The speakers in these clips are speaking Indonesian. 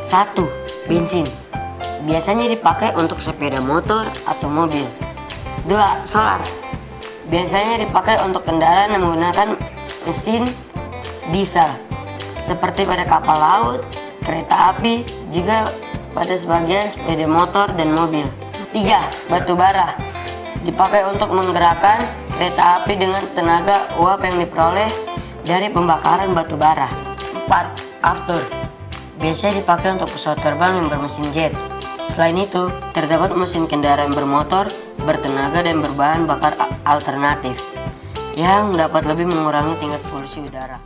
1. Bensin. Biasanya dipakai untuk sepeda motor atau mobil. 2. Solar. Biasanya dipakai untuk kendaraan yang menggunakan mesin diesel, seperti pada kapal laut, kereta api, juga pada sebagian sepeda motor dan mobil. 3. Batu bara. Dipakai untuk menggerakkan kereta api dengan tenaga uap yang diperoleh dari pembakaran batu bara. 4. After. Biasanya dipakai untuk pesawat terbang yang bermesin jet. Selain itu, terdapat mesin kendaraan bermotor, bertenaga dan berbahan bakar alternatif yang dapat lebih mengurangi tingkat polusi udara.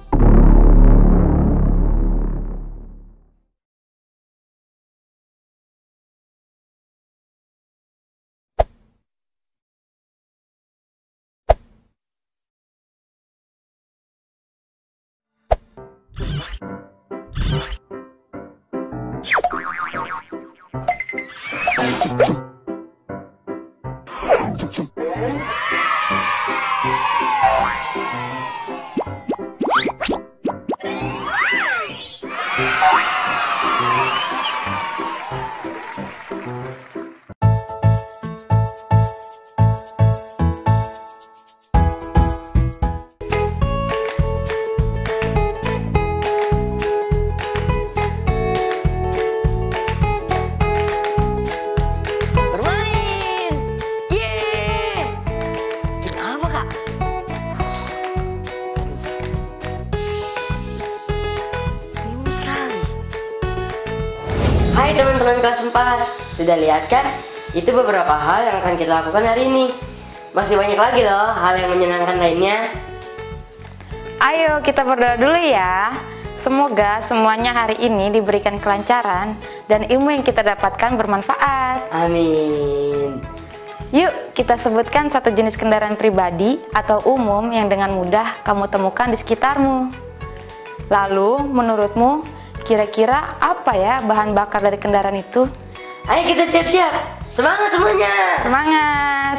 Hai teman-teman kelas 4, sudah lihat kan? Itu beberapa hal yang akan kita lakukan hari ini. Masih banyak lagi loh hal yang menyenangkan lainnya. Ayo kita berdoa dulu ya. Semoga semuanya hari ini diberikan kelancaran dan ilmu yang kita dapatkan bermanfaat. Amin. Yuk kita sebutkan satu jenis kendaraan pribadi atau umum yang dengan mudah kamu temukan di sekitarmu. Lalu menurutmu kira-kira apa ya bahan bakar dari kendaraan itu? Ayo kita siap-siap. Semangat semuanya. Semangat.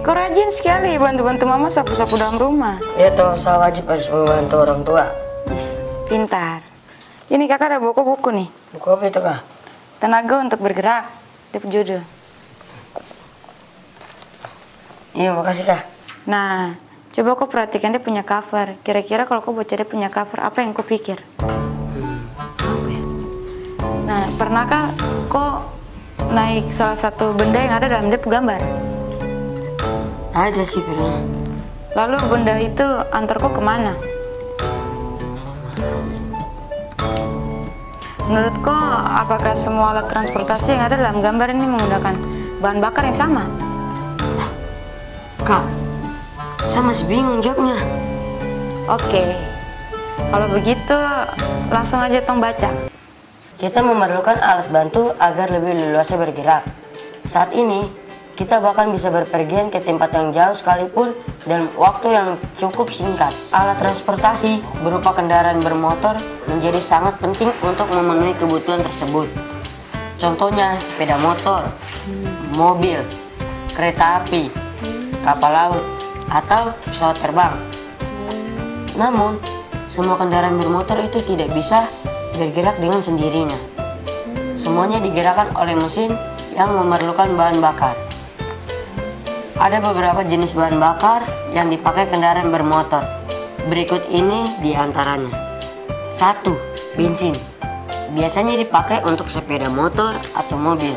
Kau rajin sekali bantu-bantu mama sapu-sapu dalam rumah. Ya toh, saya wajib harus membantu orang tua. Yes, pintar. Ini kakak ada buku-buku nih. Buku apa itu kak? Tenaga untuk bergerak. Dia judul. Iya, makasih kak. Nah, coba kau perhatikan dia punya cover. Kira-kira kalau kau baca dia punya cover, apa yang kau pikir? Apa ya? Nah, pernahkah kau naik salah satu benda yang ada dalam dia gambar? Ada sih pernah. Lalu benda itu antar kau kemana? Menurut kau, apakah semua alat transportasi yang ada dalam gambar ini menggunakan bahan bakar yang sama? Kak, saya masih bingung jawabnya. Oke, kalau begitu langsung aja tong baca. Kita memerlukan alat bantu agar lebih leluasa bergerak. Saat ini, kita bahkan bisa berpergian ke tempat yang jauh sekalipun dalam waktu yang cukup singkat. Alat transportasi berupa kendaraan bermotor menjadi sangat penting untuk memenuhi kebutuhan tersebut. Contohnya sepeda motor, mobil, kereta api, kapal laut, atau pesawat terbang. Namun, semua kendaraan bermotor itu tidak bisa bergerak dengan sendirinya. Semuanya digerakkan oleh mesin yang memerlukan bahan bakar. Ada beberapa jenis bahan bakar yang dipakai kendaraan bermotor. Berikut ini diantaranya. 1. Bensin. Biasanya dipakai untuk sepeda motor atau mobil.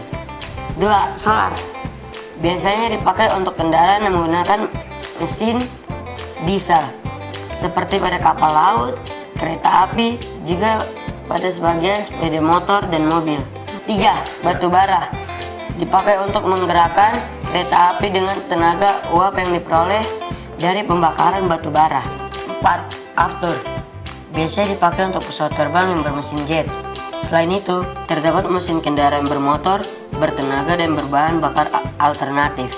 2. Solar. Biasanya dipakai untuk kendaraan yang menggunakan mesin diesel, seperti pada kapal laut, kereta api, juga pada sebagian sepeda motor dan mobil. 3. Batu bara. Dipakai untuk menggerakkan kereta api dengan tenaga uap yang diperoleh dari pembakaran batu bara. 4. After. Biasanya dipakai untuk pesawat terbang yang bermesin jet. Selain itu, terdapat mesin kendaraan bermotor, bertenaga dan berbahan bakar alternatif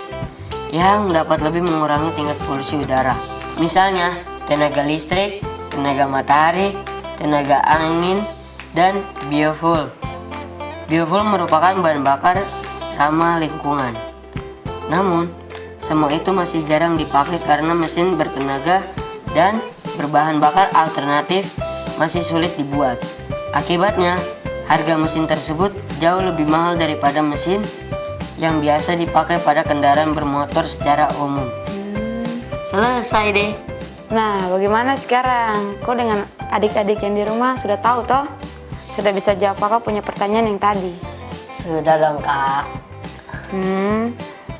yang dapat lebih mengurangi tingkat polusi udara. Misalnya, tenaga listrik, tenaga matahari, tenaga angin, dan biofuel. Biofuel merupakan bahan bakar ramah lingkungan. Namun, semua itu masih jarang dipakai karena mesin bertenaga dan berbahan bakar alternatif masih sulit dibuat. Akibatnya, harga mesin tersebut jauh lebih mahal daripada mesin yang biasa dipakai pada kendaraan bermotor secara umum. Selesai deh. Nah, bagaimana sekarang? Kau dengan adik-adik yang di rumah sudah tahu toh? Sudah bisa jawab kakak punya pertanyaan yang tadi? Sudah dong, Kak.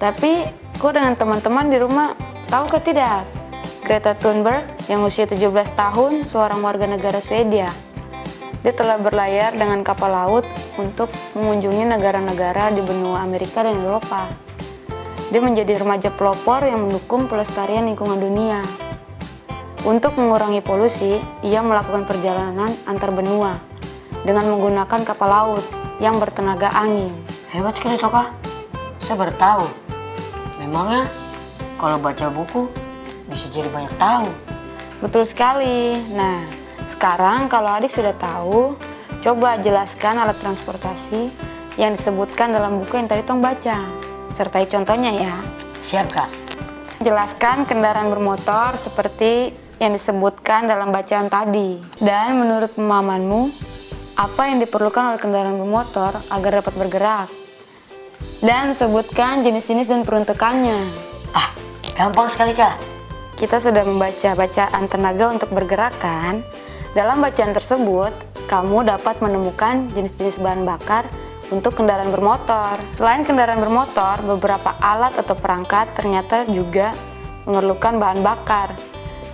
Tapi kau dengan teman-teman di rumah tahu ke tidak? Greta Thunberg yang usia 17 tahun, seorang warga negara Swedia. Dia telah berlayar dengan kapal laut untuk mengunjungi negara-negara di benua Amerika dan Eropa. Dia menjadi remaja pelopor yang mendukung pelestarian lingkungan dunia. Untuk mengurangi polusi, ia melakukan perjalanan antar benua dengan menggunakan kapal laut yang bertenaga angin. Hebat sekali toh, Kak. Saya baru tahu. Memangnya kalau baca buku bisa jadi banyak tahu. Betul sekali. Nah, sekarang kalau adik sudah tahu, coba jelaskan alat transportasi yang disebutkan dalam buku yang tadi Tong baca. Sertai contohnya ya. Siap, Kak. Jelaskan kendaraan bermotor seperti yang disebutkan dalam bacaan tadi. Dan menurut pemahamanmu, apa yang diperlukan oleh kendaraan bermotor agar dapat bergerak? Dan sebutkan jenis-jenis dan peruntukannya. Ah, gampang sekali, Kak. Kita sudah membaca bacaan tenaga untuk bergerak kan? Dalam bacaan tersebut, kamu dapat menemukan jenis-jenis bahan bakar untuk kendaraan bermotor. Selain kendaraan bermotor, beberapa alat atau perangkat ternyata juga memerlukan bahan bakar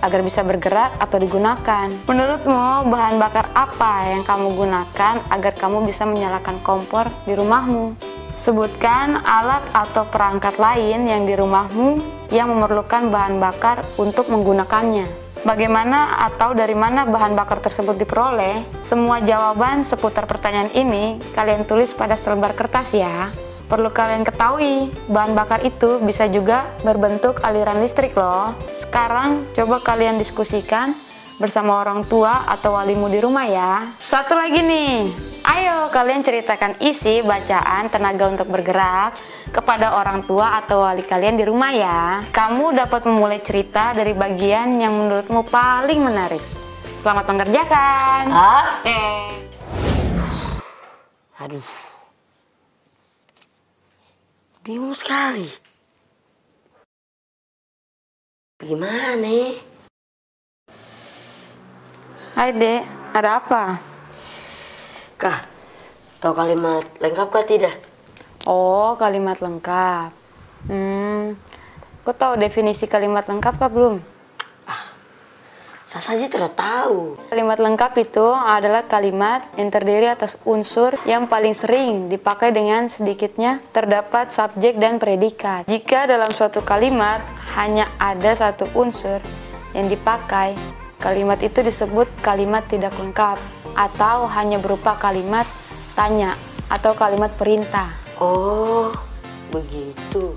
agar bisa bergerak atau digunakan. Menurutmu, bahan bakar apa yang kamu gunakan agar kamu bisa menyalakan kompor di rumahmu? Sebutkan alat atau perangkat lain yang di rumahmu yang memerlukan bahan bakar untuk menggunakannya. Bagaimana atau dari mana bahan bakar tersebut diperoleh? Semua jawaban seputar pertanyaan ini kalian tulis pada selembar kertas ya. Perlu kalian ketahui, bahan bakar itu bisa juga berbentuk aliran listrik loh. Sekarang coba kalian diskusikan bersama orang tua atau walimu di rumah ya. Satu lagi nih, ayo kalian ceritakan isi bacaan tenaga untuk bergerak kepada orang tua atau wali kalian di rumah ya. Kamu dapat memulai cerita dari bagian yang menurutmu paling menarik. Selamat mengerjakan. Oke. Aduh. Bingung sekali. Gimana nih? Hai Dek, ada apa? Kak, tahu kalimat lengkap kah tidak? Oh, kalimat lengkap. Kau tahu definisi kalimat lengkap kah belum? Saya saja tidak tahu. Kalimat lengkap itu adalah kalimat yang terdiri atas unsur yang paling sering dipakai dengan sedikitnya terdapat subjek dan predikat. Jika dalam suatu kalimat hanya ada satu unsur yang dipakai, kalimat itu disebut kalimat tidak lengkap atau hanya berupa kalimat tanya atau kalimat perintah. Oh, begitu.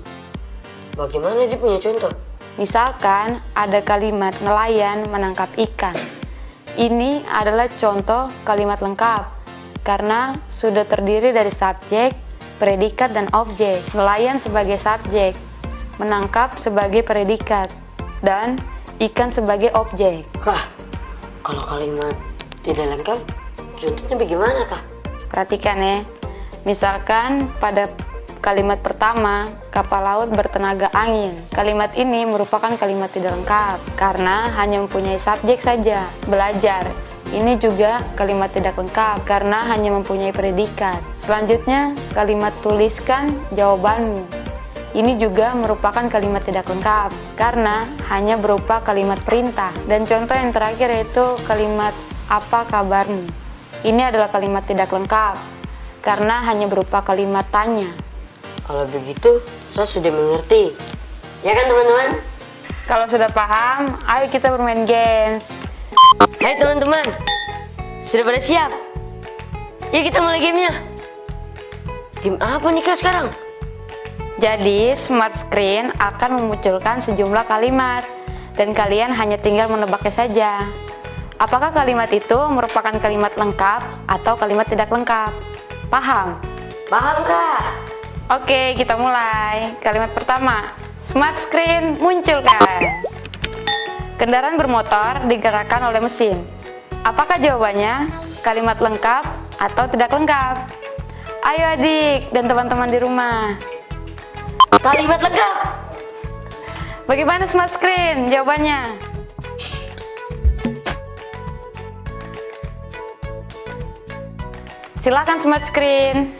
Bagaimana dia punya contoh? Misalkan ada kalimat nelayan menangkap ikan. Ini adalah contoh kalimat lengkap karena sudah terdiri dari subjek, predikat, dan objek. Nelayan sebagai subjek, menangkap sebagai predikat, dan ikan sebagai objek. Kak, kalau kalimat tidak lengkap, contohnya bagaimana, Kak? Perhatikan ya. Misalkan pada kalimat pertama, kapal laut bertenaga angin. Kalimat ini merupakan kalimat tidak lengkap karena hanya mempunyai subjek saja. Belajar. Ini juga kalimat tidak lengkap karena hanya mempunyai predikat. Selanjutnya, kalimat tuliskan jawabanmu. Ini juga merupakan kalimat tidak lengkap karena hanya berupa kalimat perintah. Dan contoh yang terakhir yaitu kalimat apa kabarmu. Ini adalah kalimat tidak lengkap karena hanya berupa kalimat tanya. Kalau begitu, saya sudah mengerti. Ya kan, teman-teman? Kalau sudah paham, ayo kita bermain games. Hai teman-teman, sudah pada siap? Yuk kita mulai gamenya. Game apa nih, Kak, sekarang? Jadi, smart screen akan memunculkan sejumlah kalimat dan kalian hanya tinggal menebaknya saja. Apakah kalimat itu merupakan kalimat lengkap atau kalimat tidak lengkap? Paham? Paham, Kak? Oke, kita mulai. Kalimat pertama, Smart screen munculkan. Kendaraan bermotor digerakkan oleh mesin. Apakah jawabannya kalimat lengkap atau tidak lengkap? Ayo adik dan teman-teman di rumah. Kalimat lengkap. Bagaimana smart screen jawabannya? Silakan smart screen.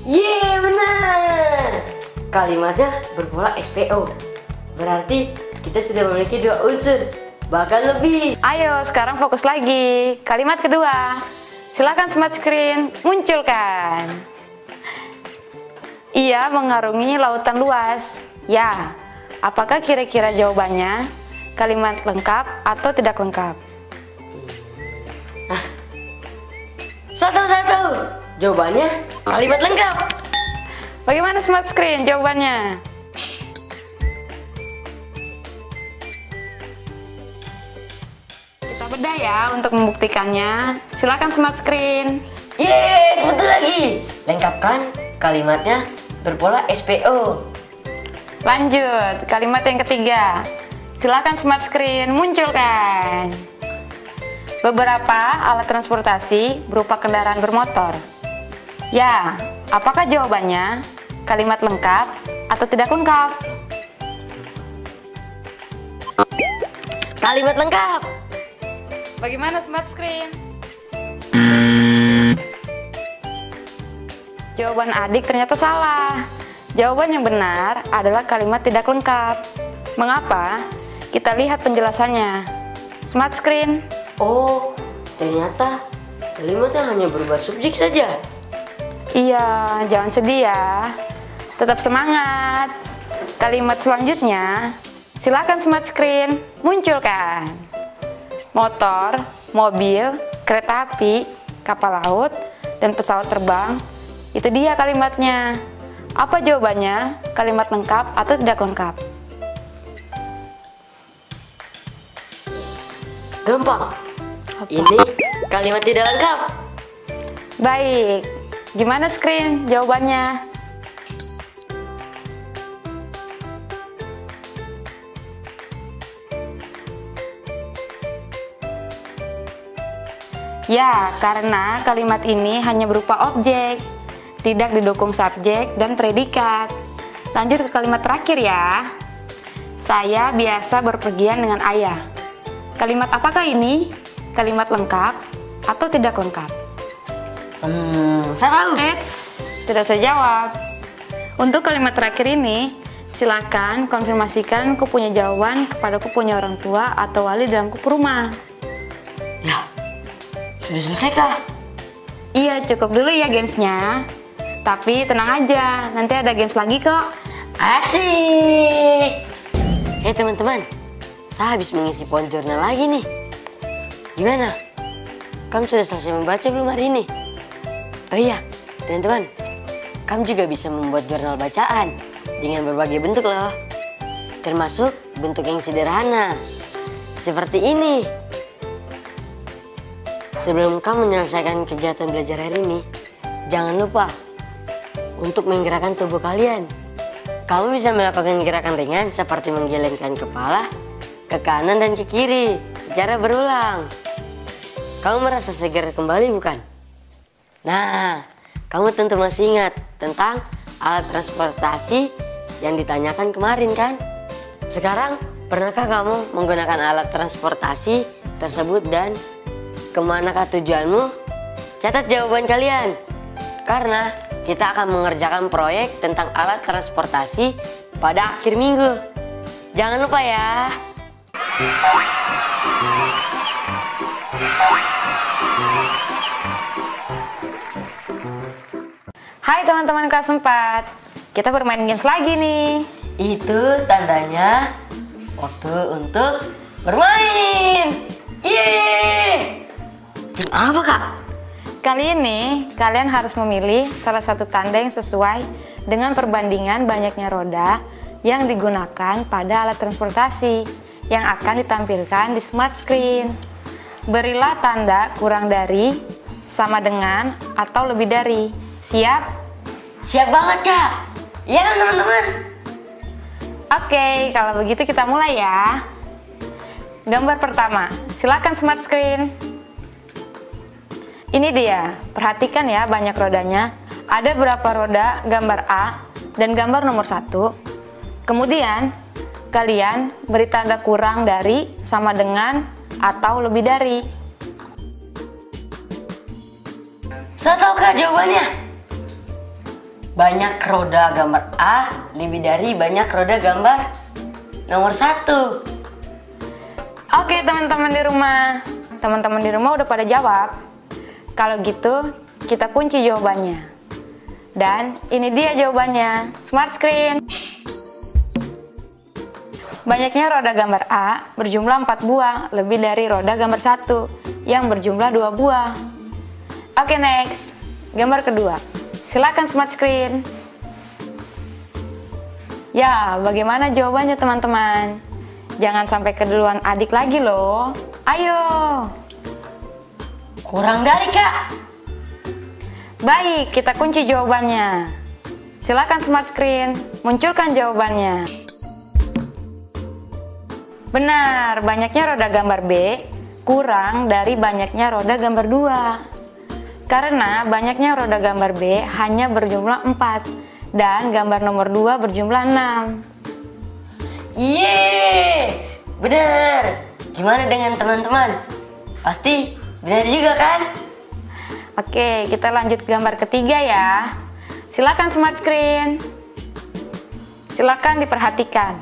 Yeay, benar. Kalimatnya berpola SPO. Berarti kita sudah memiliki 2 unsur, bahkan lebih. Ayo sekarang fokus lagi. Kalimat kedua. Silakan smart screen munculkan. Ia mengarungi lautan luas. Ya, apakah kira-kira jawabannya kalimat lengkap atau tidak lengkap? Satu-satu. Jawabannya kalimat lengkap. Bagaimana smart screen jawabannya? Kita bedah ya untuk membuktikannya. Silakan smart screen. Yes, betul lagi. Lengkapkan kalimatnya berpola SPO. Lanjut, kalimat yang ketiga. Silakan smart screen munculkan. Beberapa alat transportasi berupa kendaraan bermotor. Ya, apakah jawabannya kalimat lengkap atau tidak lengkap? Kalimat lengkap. Bagaimana smart screen? Jawaban adik ternyata salah. Jawaban yang benar adalah kalimat tidak lengkap. Mengapa? Kita lihat penjelasannya. Smart screen. Oh, ternyata kalimatnya hanya berubah subjek saja. Iya, jangan sedih ya. Tetap semangat. Kalimat selanjutnya, silakan smart screen munculkan. Motor, mobil, kereta api, kapal laut, dan pesawat terbang. Itu dia kalimatnya. Apa jawabannya? Kalimat lengkap atau tidak lengkap? Gampang. Apa? Ini kalimat tidak lengkap. Baik. Gimana screen jawabannya? Ya, karena kalimat ini hanya berupa objek, tidak didukung subjek dan predikat. Lanjut ke kalimat terakhir ya. Saya biasa berpergian dengan ayah. Kalimat apakah ini? Kalimat lengkap atau tidak lengkap? Saya tahu. Tidak saya jawab. Untuk kalimat terakhir ini, silakan konfirmasikan ku punya jawaban kepada ku punya orang tua atau wali dalam kup rumah. Ya, sudah selesai kah? Iya, cukup dulu ya gamesnya. Tapi tenang aja, nanti ada games lagi kok. Asik. Hei teman-teman, saya habis mengisi poin jurnal lagi nih. Gimana? Kamu sudah selesai membaca belum hari ini? Oh iya, teman-teman, kamu juga bisa membuat jurnal bacaan dengan berbagai bentuk loh. Termasuk bentuk yang sederhana, seperti ini. Sebelum kamu menyelesaikan kegiatan belajar hari ini, jangan lupa untuk menggerakkan tubuh kalian. Kamu bisa melakukan gerakan ringan seperti menggelengkan kepala ke kanan dan ke kiri secara berulang. Kamu merasa segar kembali bukan? Nah, kamu tentu masih ingat tentang alat transportasi yang ditanyakan kemarin kan? Sekarang, pernahkah kamu menggunakan alat transportasi tersebut dan kemanakah tujuanmu? Catat jawaban kalian, karena kita akan mengerjakan proyek tentang alat transportasi pada akhir minggu. Jangan lupa ya. Hai teman-teman kelas 4, kita bermain games lagi nih. Itu tandanya waktu untuk bermain. Yeay! Game apa kak? Kali ini kalian harus memilih salah satu tanda yang sesuai dengan perbandingan banyaknya roda yang digunakan pada alat transportasi yang akan ditampilkan di smart screen. Berilah tanda kurang dari, sama dengan, atau lebih dari. Siap? Siap banget kak. Iya kan teman-teman? Oke, kalau begitu kita mulai ya. Gambar pertama, silakan smart screen. Ini dia, perhatikan ya banyak rodanya. Ada berapa roda gambar A dan gambar nomor 1. Kemudian, kalian beri tanda kurang dari, sama dengan, atau lebih dari. Saya tahu kak jawabannya. Banyak roda gambar A lebih dari banyak roda gambar nomor 1. Oke teman-teman di rumah. Teman-teman di rumah udah pada jawab. Kalau gitu kita kunci jawabannya. Dan ini dia jawabannya. Smart screen. Banyaknya roda gambar A berjumlah 4 buah lebih dari roda gambar 1 yang berjumlah 2 buah. Oke next. Gambar kedua. Silakan smart screen. Ya, bagaimana jawabannya teman-teman? Jangan sampai keduluan adik lagi loh. Ayo. Kurang dari kak. Baik, kita kunci jawabannya. Silakan smart screen, munculkan jawabannya. Benar, banyaknya roda gambar B kurang dari banyaknya roda gambar 2. Karena banyaknya roda gambar B hanya berjumlah 4 dan gambar nomor 2 berjumlah 6. Yeay, bener. Gimana dengan teman-teman? Pasti benar juga kan? Oke, kita lanjut gambar ketiga ya. Silakan smart screen. Silakan diperhatikan.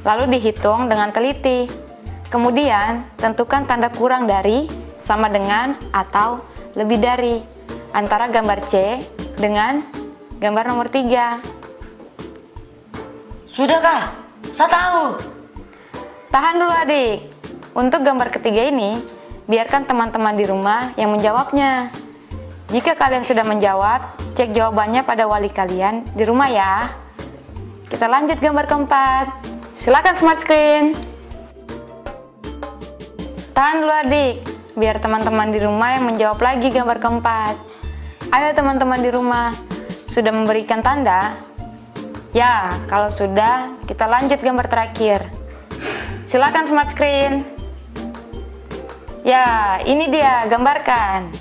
Lalu dihitung dengan teliti. Kemudian tentukan tanda kurang dari, sama dengan, atau lebih dari antara gambar C dengan gambar nomor 3. Sudah kak, saya tahu. Tahan dulu adik. Untuk gambar ketiga ini, biarkan teman-teman di rumah yang menjawabnya. Jika kalian sudah menjawab, cek jawabannya pada wali kalian di rumah ya. Kita lanjut gambar keempat. Silakan smart screen. Tahan dulu adik, biar teman-teman di rumah yang menjawab lagi gambar keempat. Ayo teman-teman di rumah, sudah memberikan tanda? Ya, kalau sudah, kita lanjut gambar terakhir. Silakan smart screen. Ya, ini dia, gambarkan.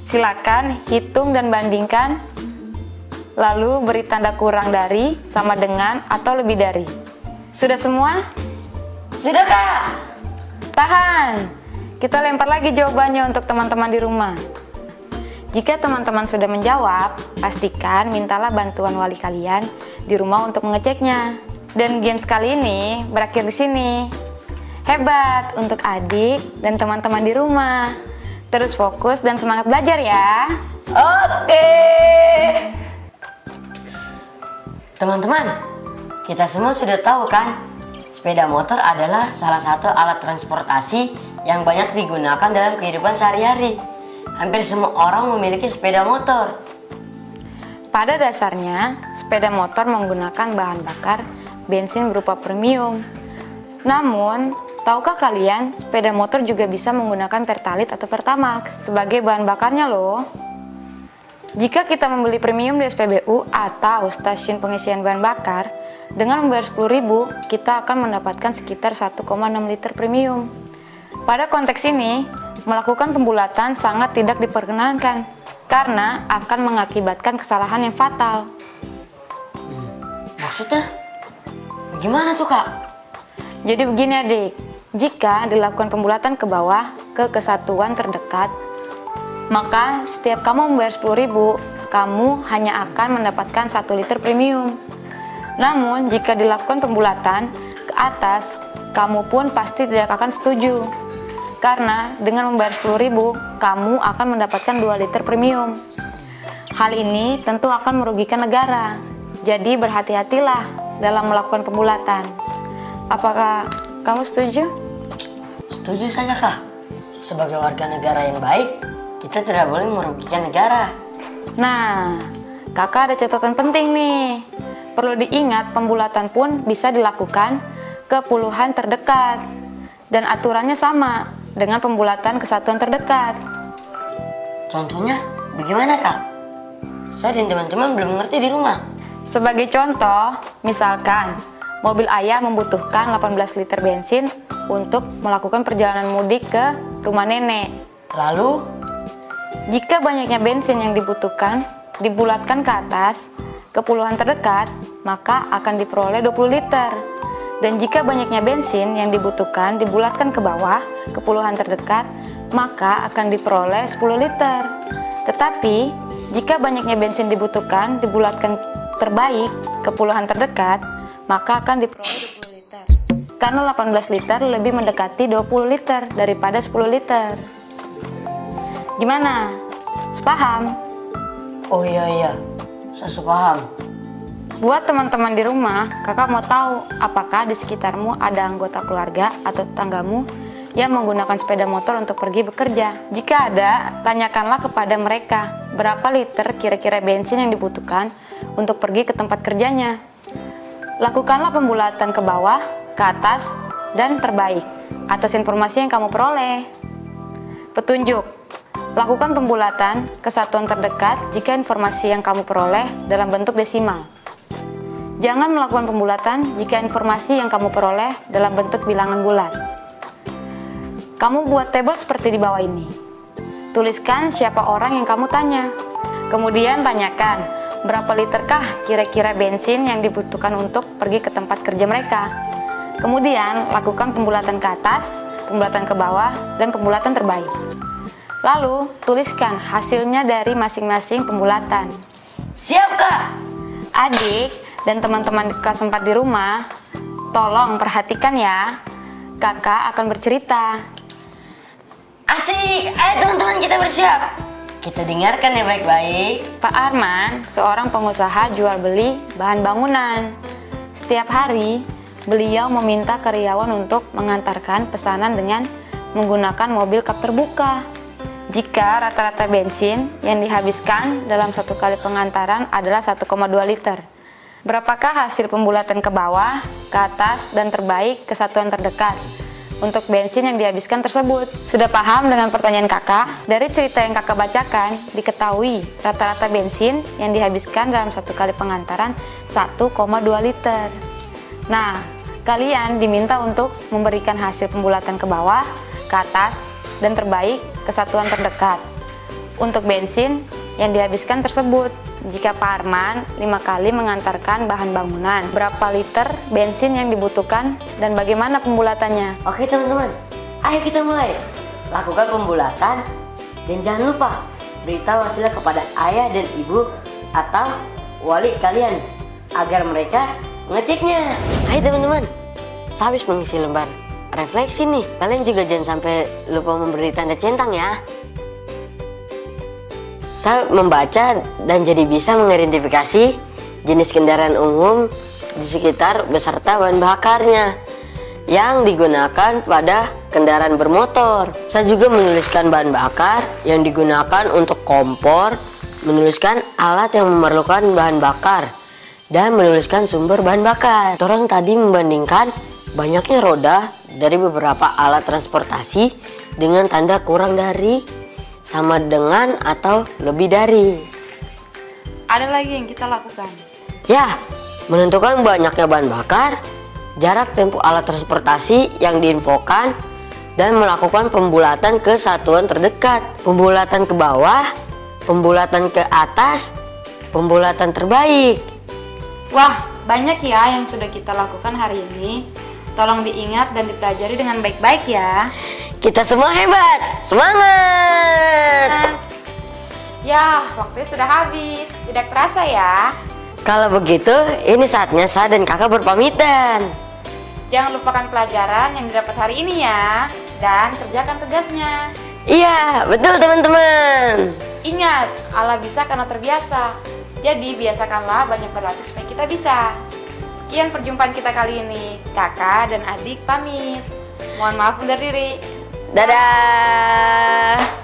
Silakan hitung dan bandingkan, lalu beri tanda kurang dari, sama dengan, atau lebih dari. Sudah semua? Sudah kak. Tahan, kita lempar lagi jawabannya untuk teman-teman di rumah. Jika teman-teman sudah menjawab, pastikan mintalah bantuan wali kalian di rumah untuk mengeceknya. Dan games kali ini berakhir di sini. Hebat untuk adik dan teman-teman di rumah. Terus fokus dan semangat belajar ya. Oke. Teman-teman, kita semua sudah tahu kan? Sepeda motor adalah salah satu alat transportasi yang banyak digunakan dalam kehidupan sehari-hari. Hampir semua orang memiliki sepeda motor. Pada dasarnya, sepeda motor menggunakan bahan bakar bensin berupa premium. Namun, tahukah kalian sepeda motor juga bisa menggunakan Pertalite atau Pertamax sebagai bahan bakarnya loh? Jika kita membeli premium di SPBU atau stasiun pengisian bahan bakar, dengan membayar 10.000, kita akan mendapatkan sekitar 1,6 liter premium. Pada konteks ini, melakukan pembulatan sangat tidak diperkenankan karena akan mengakibatkan kesalahan yang fatal. Maksudnya? Bagaimana tuh kak? Jadi begini adik, jika dilakukan pembulatan ke bawah ke kesatuan terdekat, maka setiap kamu membayar 10.000, kamu hanya akan mendapatkan 1 liter premium. Namun, jika dilakukan pembulatan ke atas, kamu pun pasti tidak akan setuju. Karena dengan membayar 10.000, kamu akan mendapatkan 2 liter premium. Hal ini tentu akan merugikan negara. Jadi berhati-hatilah dalam melakukan pembulatan. Apakah kamu setuju? Setuju saja kak. Sebagai warga negara yang baik, kita tidak boleh merugikan negara. Nah, kakak ada catatan penting nih. Perlu diingat, pembulatan pun bisa dilakukan ke puluhan terdekat. Dan aturannya sama dengan pembulatan ke satuan terdekat. Contohnya bagaimana kak? Saya dan teman-teman belum mengerti di rumah. Sebagai contoh, misalkan mobil ayah membutuhkan 18 liter bensin untuk melakukan perjalanan mudik ke rumah nenek. Lalu, Jika banyaknya bensin yang dibutuhkan dibulatkan ke atas ke puluhan terdekat, maka akan diperoleh 20 liter. Dan jika banyaknya bensin yang dibutuhkan dibulatkan ke bawah ke puluhan terdekat, maka akan diperoleh 10 liter. Tetapi, jika banyaknya bensin dibutuhkan dibulatkan terbaik ke puluhan terdekat, maka akan diperoleh 20 liter. Karena 18 liter lebih mendekati 20 liter daripada 10 liter. Gimana? Sepaham? oh iya, saya sepaham. Buat teman-teman di rumah, kakak mau tahu apakah di sekitarmu ada anggota keluarga atau tetanggamu yang menggunakan sepeda motor untuk pergi bekerja. Jika ada, tanyakanlah kepada mereka berapa liter kira-kira bensin yang dibutuhkan untuk pergi ke tempat kerjanya. Lakukanlah pembulatan ke bawah, ke atas, dan terbaik atas informasi yang kamu peroleh. Petunjuk: lakukan pembulatan ke satuan terdekat jika informasi yang kamu peroleh dalam bentuk desimal. Jangan melakukan pembulatan jika informasi yang kamu peroleh dalam bentuk bilangan bulat. Kamu buat tabel seperti di bawah ini. Tuliskan siapa orang yang kamu tanya. Kemudian tanyakan, berapa literkah kira-kira bensin yang dibutuhkan untuk pergi ke tempat kerja mereka. Kemudian lakukan pembulatan ke atas, pembulatan ke bawah, dan pembulatan terbaik. Lalu tuliskan hasilnya dari masing-masing pembulatan. Siap, Kak. Adik dan teman-teman di kelas 4 di rumah, tolong perhatikan ya. Kakak akan bercerita. Asik, ayo teman-teman kita bersiap. Kita dengarkan ya baik-baik. Pak Arman, seorang pengusaha jual beli bahan bangunan. Setiap hari, beliau meminta karyawan untuk mengantarkan pesanan dengan menggunakan mobil kap terbuka. Jika rata-rata bensin yang dihabiskan dalam satu kali pengantaran adalah 1,2 liter, berapakah hasil pembulatan ke bawah, ke atas, dan terbaik ke satuan terdekat untuk bensin yang dihabiskan tersebut? Sudah paham dengan pertanyaan kakak? Dari cerita yang kakak bacakan, diketahui rata-rata bensin yang dihabiskan dalam satu kali pengantaran 1,2 liter. Nah, kalian diminta untuk memberikan hasil pembulatan ke bawah, ke atas, dan terbaik ke satuan terdekat untuk bensin yang dihabiskan tersebut. Jika Pak Arman 5 kali mengantarkan bahan bangunan, berapa liter bensin yang dibutuhkan dan bagaimana pembulatannya? Oke teman-teman, ayo kita mulai. Lakukan pembulatan dan jangan lupa beritahu hasilnya kepada ayah dan ibu atau wali kalian agar mereka mengeceknya. Hai teman-teman, saya habis mengisi lembar refleksi nih. Kalian juga jangan sampai lupa memberi tanda centang ya. Saya membaca dan jadi bisa mengidentifikasi jenis kendaraan umum di sekitar beserta bahan bakarnya yang digunakan pada kendaraan bermotor. Saya juga menuliskan bahan bakar yang digunakan untuk kompor, menuliskan alat yang memerlukan bahan bakar, dan menuliskan sumber bahan bakar. Orang tadi membandingkan banyaknya roda dari beberapa alat transportasi dengan tanda kurang dari, sama dengan, atau lebih dari. Ada lagi yang kita lakukan. Ya, menentukan banyaknya bahan bakar, jarak tempuh alat transportasi yang diinfokan, dan melakukan pembulatan ke satuan terdekat, pembulatan ke bawah, pembulatan ke atas, pembulatan terbaik. Wah, banyak ya yang sudah kita lakukan hari ini. Tolong diingat dan dipelajari dengan baik-baik ya. Kita semua hebat, semangat! Ya, waktunya sudah habis. Tidak terasa ya. Kalau begitu, ini saatnya saya dan kakak berpamitan. Jangan lupakan pelajaran yang didapat hari ini ya. Dan kerjakan tugasnya. Iya, betul teman-teman. Ingat, Allah bisa karena terbiasa. Jadi biasakanlah banyak berlatih supaya kita bisa. Sekian perjumpaan kita kali ini. Kakak dan adik pamit. Mohon maaf undur diri. Dadah.